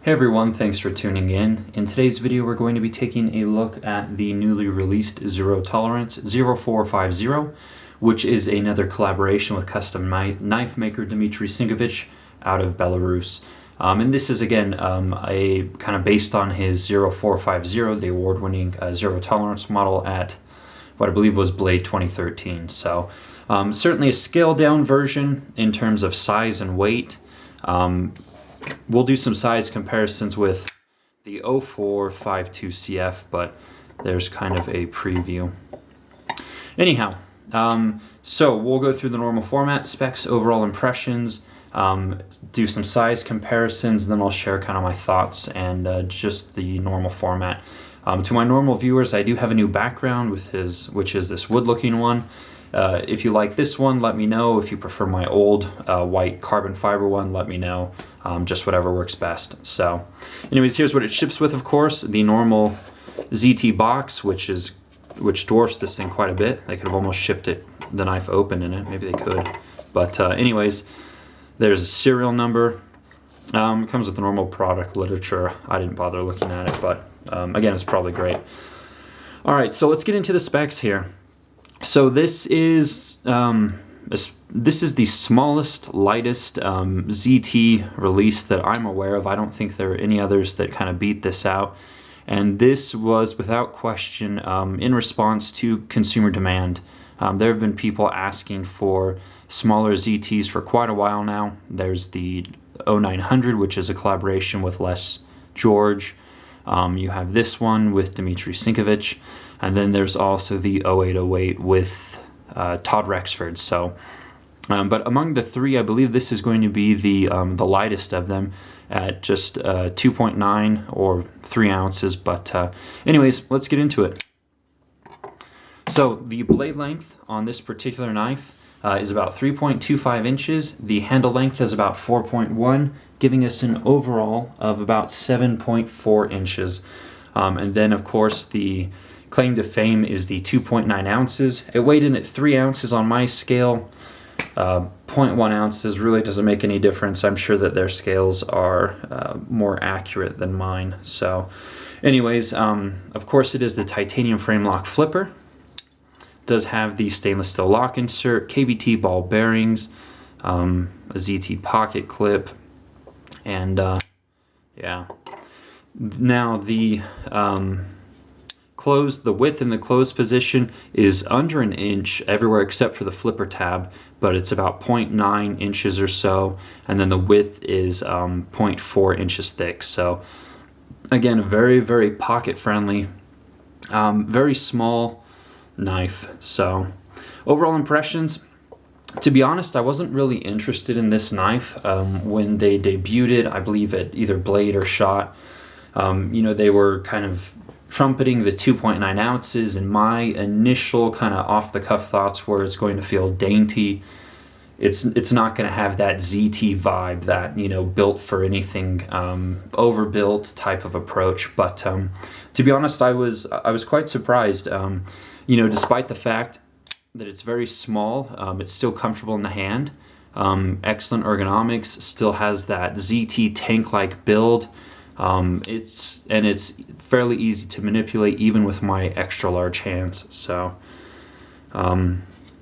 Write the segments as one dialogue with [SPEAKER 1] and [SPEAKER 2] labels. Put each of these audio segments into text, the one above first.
[SPEAKER 1] Hey everyone, thanks for tuning in. In today's video, we're going to be taking a look at the newly released Zero Tolerance 0450, which is another collaboration with custom knife maker Dmitry Sinkevich out of Belarus. And this is again a kind of based on his 0450, the award-winning Zero Tolerance model at what I believe was Blade 2013. So certainly a scaled-down version in terms of size and weight. We'll do some size comparisons with the 0452 CF, but there's kind of a preview. Anyhow, so we'll go through the normal format, specs, overall impressions, do some size comparisons, then I'll share kind of my thoughts and just the normal format. To my normal viewers, I do have a new background which is this wood-looking one. If you like this one, let me know. If you prefer my old white carbon fiber one, let me know. Just whatever works best. So anyways, here's what it ships with, of course. The normal ZT box, which dwarfs this thing quite a bit. They could have almost shipped the knife open in it. Maybe they could. But anyways, there's a serial number. It comes with the normal product literature. I didn't bother looking at it, but again, it's probably great. All right, so let's get into the specs here. So this is the smallest, lightest ZT release that I'm aware of. I don't think there are any others that kind of beat this out. And this was without question in response to consumer demand. There have been people asking for smaller ZTs for quite a while now. There's the 0900, which is a collaboration with Les George. You have this one with Dmitry Sinkevich. And then there's also the 0808 with Todd Rexford. So, but among the three, I believe this is going to be the lightest of them at just 2.9 or 3 ounces. But anyways, let's get into it. So the blade length on this particular knife is about 3.25 inches. The handle length is about 4.1, giving us an overall of about 7.4 inches. And then, of course, the claim to fame is the 2.9 ounces. It weighed in at 3 ounces on my scale. 0.1 ounces really doesn't make any difference. I'm sure that their scales are more accurate than mine. So anyways, of course it is the titanium frame lock flipper. It does have the stainless steel lock insert, KBT ball bearings, a ZT pocket clip, and yeah. Now the width in the closed position is under an inch everywhere except for the flipper tab, but it's about 0.9 inches or so, and then the width is 0.4 inches thick. So again, a very, very pocket friendly, very small knife. So overall impressions, to be honest, I wasn't really interested in this knife when they debuted it, I believe at either Blade or SHOT. They were kind of trumpeting the 2.9 ounces, and my initial kind of off-the-cuff thoughts were it's going to feel dainty. It's not going to have that ZT vibe, that built for anything, overbuilt type of approach. But to be honest, I was quite surprised. Despite the fact that it's very small, it's still comfortable in the hand. Excellent ergonomics. Still has that ZT tank-like build. It's fairly easy to manipulate even with my extra large hands. So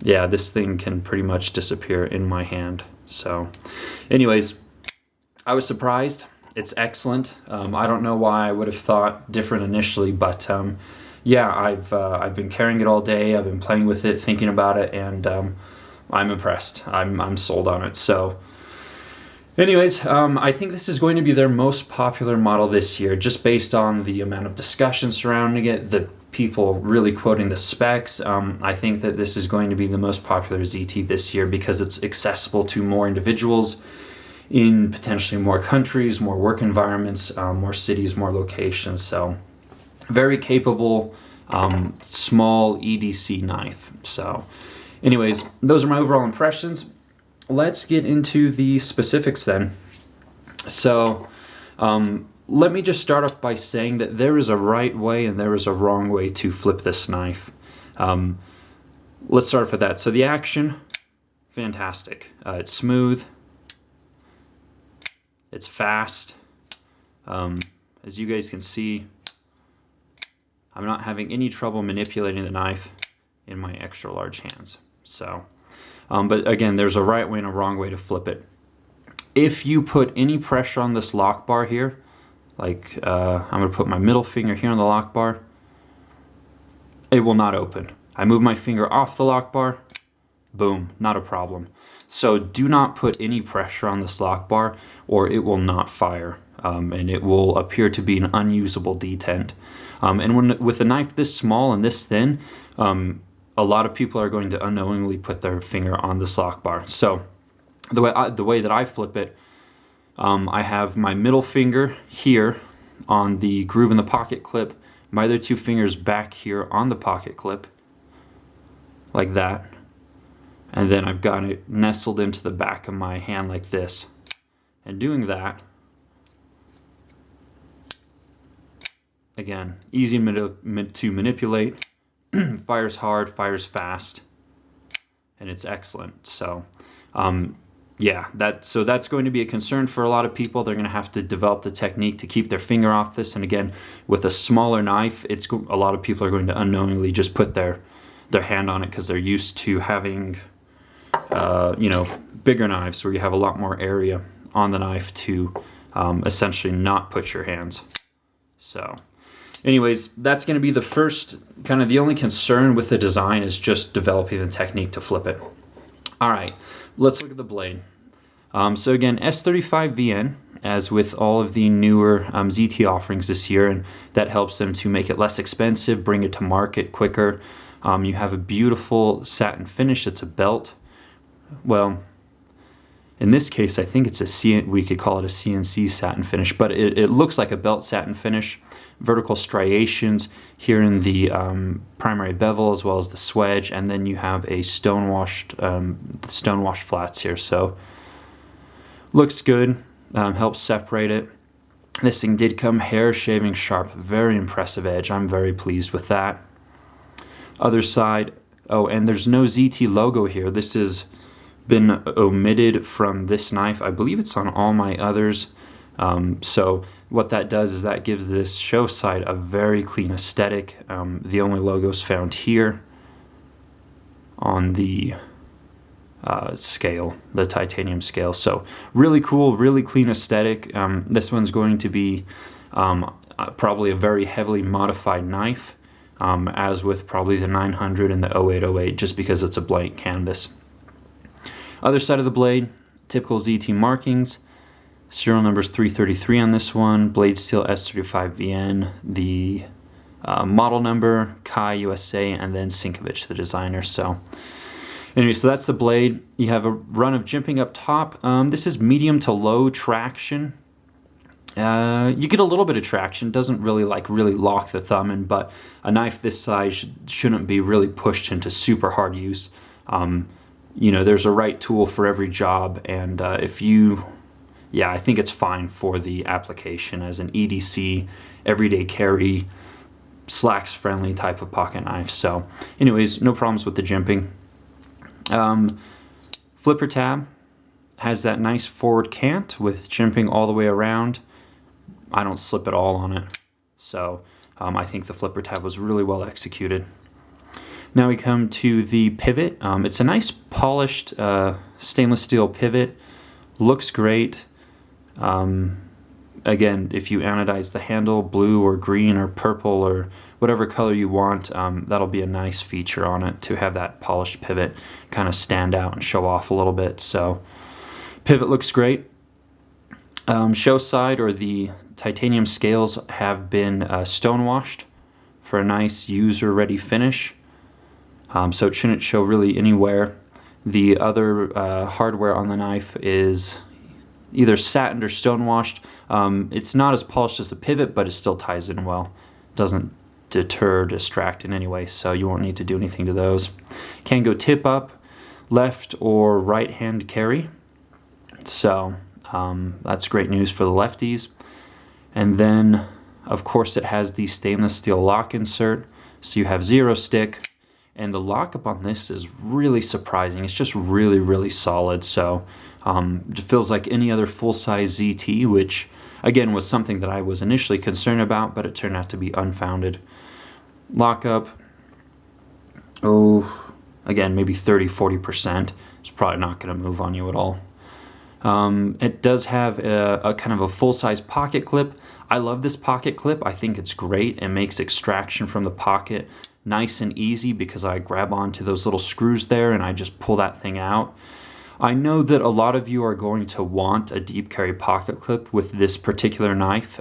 [SPEAKER 1] yeah, this thing can pretty much disappear in my hand. So anyways, I was surprised. It's excellent. I don't know why I would have thought different initially, but yeah, I've been carrying it all day. I've been playing with it, thinking about it, and I'm impressed. I'm sold on it. So anyways, I think this is going to be their most popular model this year, just based on the amount of discussion surrounding it, the people really quoting the specs. I think that this is going to be the most popular ZT this year because it's accessible to more individuals in potentially more countries, more work environments, more cities, more locations. So very capable, small EDC knife. So anyways, those are my overall impressions. Let's get into the specifics then. So let me just start off by saying that there is a right way and there is a wrong way to flip this knife. Let's start off with that. So the action, fantastic. It's smooth, it's fast, As you guys can see, I'm not having any trouble manipulating the knife in my extra large hands. So, but again, there's a right way and a wrong way to flip it. If you put any pressure on this lock bar here, like I'm going to put my middle finger here on the lock bar, it will not open. I move my finger off the lock bar, boom, not a problem. So do not put any pressure on this lock bar or it will not fire, and it will appear to be an unusable detent. And with a knife this small and this thin, a lot of people are going to unknowingly put their finger on this lock bar. So the way that I flip it, I have my middle finger here on the groove in the pocket clip, my other two fingers back here on the pocket clip, like that. And then I've got it nestled into the back of my hand like this. And doing that, again, easy to manipulate, fires hard, fires fast, and it's excellent. So, yeah, that's going to be a concern for a lot of people. They're going to have to develop the technique to keep their finger off this. And again, with a smaller knife, a lot of people are going to unknowingly just put their hand on it because they're used to having, bigger knives where you have a lot more area on the knife to essentially not put your hands. So anyways, that's going to be the first, kind of the only concern with the design is just developing the technique to flip it. All right, let's look at the blade. So again, S35VN, as with all of the newer ZT offerings this year, and that helps them to make it less expensive, bring it to market quicker. You have a beautiful satin finish. It's a belt. Well, in this case, I think we could call it a CNC satin finish, but it looks like a belt satin finish. Vertical striations here in the primary bevel as well as the swedge, and then you have a stonewashed flats here. So looks good, helps separate it. This thing did come hair shaving sharp, very impressive edge. I'm very pleased with that. Other side, oh, and there's no ZT logo here. This has been omitted from this knife. I believe it's on all my others. So what that does is that gives this show side a very clean aesthetic. The only logo's found here on the scale, the titanium scale. So really cool, really clean aesthetic. This one's going to be probably a very heavily modified knife, as with probably the 900 and the 0808, just because it's a blank canvas. Other side of the blade, typical ZT markings. Serial number's 333 on this one. Blade steel S35VN. The model number, Kai USA, and then Sinkevich, the designer. So anyway, so that's the blade. You have a run of jimping up top. This is medium to low traction. You get a little bit of traction. Doesn't really lock the thumb in, but a knife this size shouldn't be really pushed into super hard use. There's a right tool for every job, and I think it's fine for the application as an EDC, everyday carry, slacks friendly type of pocket knife. So anyways, no problems with the jimping. Flipper tab has that nice forward cant with jimping all the way around. I don't slip at all on it. So I think the flipper tab was really well executed. Now we come to the pivot. It's a nice polished stainless steel pivot. Looks great. Again, if you anodize the handle blue or green or purple or whatever color you want, that'll be a nice feature on it to have that polished pivot kind of stand out and show off a little bit. So pivot looks great. Show side or the titanium scales have been stonewashed for a nice user-ready finish. So it shouldn't show really anywhere. The other hardware on the knife is either satined or stonewashed. It's not as polished as the pivot, but it still ties in well. Doesn't deter, distract in any way, so you won't need to do anything to those. Can go tip up, left or right hand carry. So that's great news for the lefties. And then, of course, it has the stainless steel lock insert, so you have zero stick. And the lockup on this is really surprising. It's just really, really solid. So it feels like any other full-size ZT, which again, was something that I was initially concerned about, but it turned out to be unfounded. Lockup, again, maybe 30-40%. It's probably not going to move on you at all. It does have a kind of a full-size pocket clip. I love this pocket clip. I think it's great. It makes extraction from the pocket nice and easy because I grab onto those little screws there and I just pull that thing out. I know that a lot of you are going to want a deep carry pocket clip with this particular knife.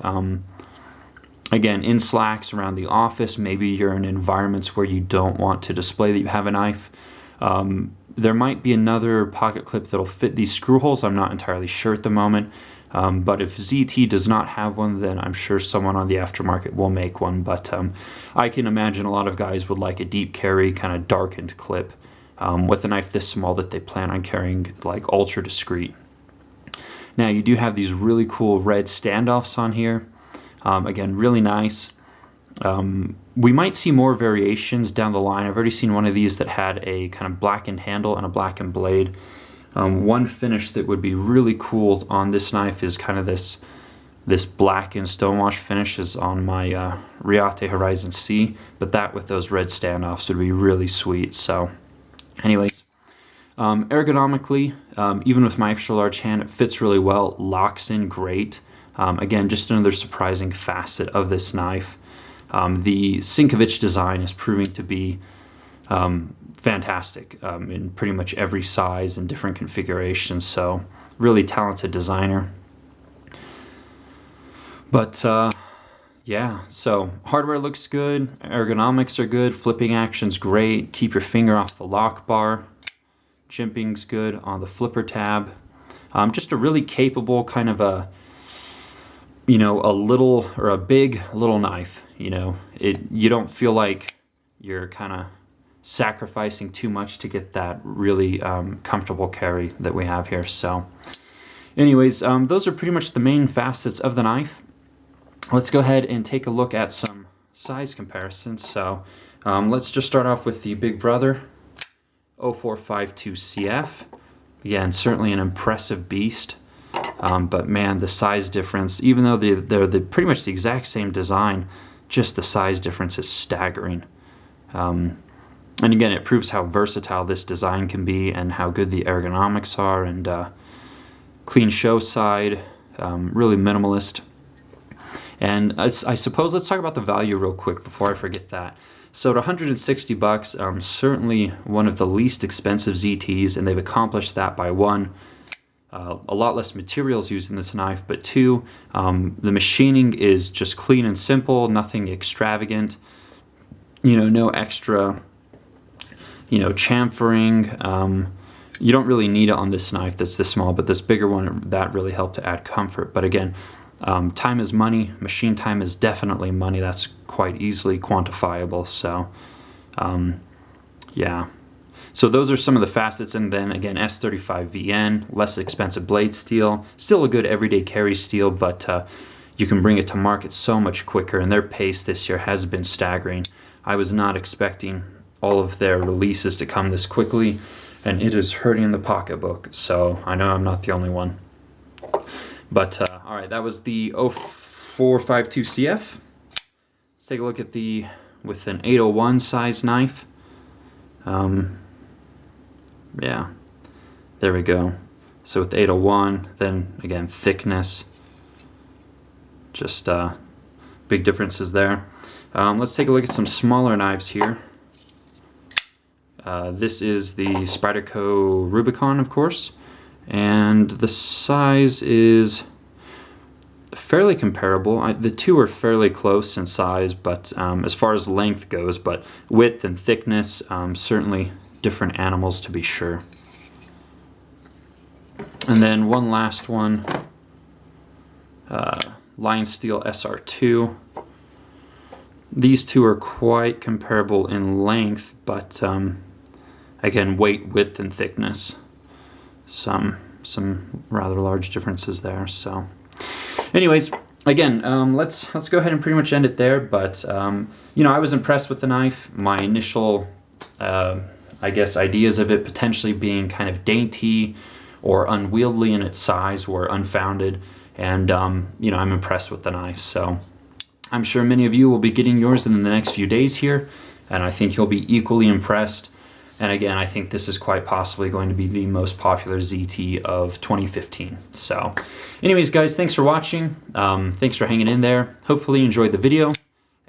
[SPEAKER 1] Again, in slacks around the office, maybe you're in environments where you don't want to display that you have a knife. There might be another pocket clip that'll fit these screw holes. I'm not entirely sure at the moment. But if ZT does not have one, then I'm sure someone on the aftermarket will make one. But I can imagine a lot of guys would like a deep carry, kind of darkened clip with a knife this small that they plan on carrying like ultra discreet. Now you do have these really cool red standoffs on here. Again, really nice. We might see more variations down the line. I've already seen one of these that had a kind of blackened handle and a blackened blade. One finish that would be really cool on this knife is kind of this blackened stonewash finish is on my Riate Horizon C, but that with those red standoffs would be really sweet. So anyways, ergonomically, even with my extra large hand, it fits really well, locks in great. Again, just another surprising facet of this knife. The Sinkevich design is proving to be fantastic in pretty much every size and different configurations, so really talented designer. But yeah, so hardware looks good, ergonomics are good, flipping action's great, keep your finger off the lock bar, jimping's good on the flipper tab. Just a really capable kind of a, you know, a little or a big little knife. You know, you don't feel like you're kind of sacrificing too much to get that really comfortable carry that we have here. So anyways, those are pretty much the main facets of the knife. Let's go ahead and take a look at some size comparisons. So let's just start off with the big brother 0452 CF. Again, certainly an impressive beast. But man, the size difference, even though they're pretty much the exact same design, just the size difference is staggering. And again, it proves how versatile this design can be and how good the ergonomics are, and clean show side, really minimalist. And I suppose let's talk about the value real quick before I forget that. So at 160 bucks, certainly one of the least expensive ZTs, and they've accomplished that by one, a lot less materials used in this knife, but two, the machining is just clean and simple, nothing extravagant, you know, no extra, you know, chamfering. You don't really need it on this knife that's this small, but this bigger one, that really helped to add comfort. But again, time is money, machine time is definitely money, that's quite easily quantifiable, so yeah. So those are some of the facets, and then again, S35VN, less expensive blade steel, still a good everyday carry steel, but you can bring it to market so much quicker, and their pace this year has been staggering. I was not expecting all of their releases to come this quickly, and it is hurting the pocketbook, so I know I'm not the only one. But all right, that was the 0452 CF. Let's take a look at the, with an 801 size knife. Yeah, there we go. So with the 801, then again, thickness, just big differences there. Let's take a look at some smaller knives here. This is the Spyderco Rubicon, of course, and the size is fairly comparable. The two are fairly close in size, but as far as length goes, but width and thickness, certainly different animals to be sure. And then one last one, Line Steel SR2. These two are quite comparable in length, but again, weight, width, and thickness, some rather large differences there. So anyways, again, let's go ahead and pretty much end it there. But you know, I was impressed with the knife. My initial I guess ideas of it potentially being kind of dainty or unwieldy in its size were unfounded. and you know, I'm impressed with the knife. So I'm sure many of you will be getting yours in the next few days here, and I think you'll be equally impressed. And again, I think this is quite possibly going to be the most popular ZT of 2015. So anyways, guys, thanks for watching. Thanks for hanging in there. Hopefully you enjoyed the video,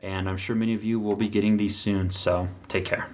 [SPEAKER 1] and I'm sure many of you will be getting these soon. So take care.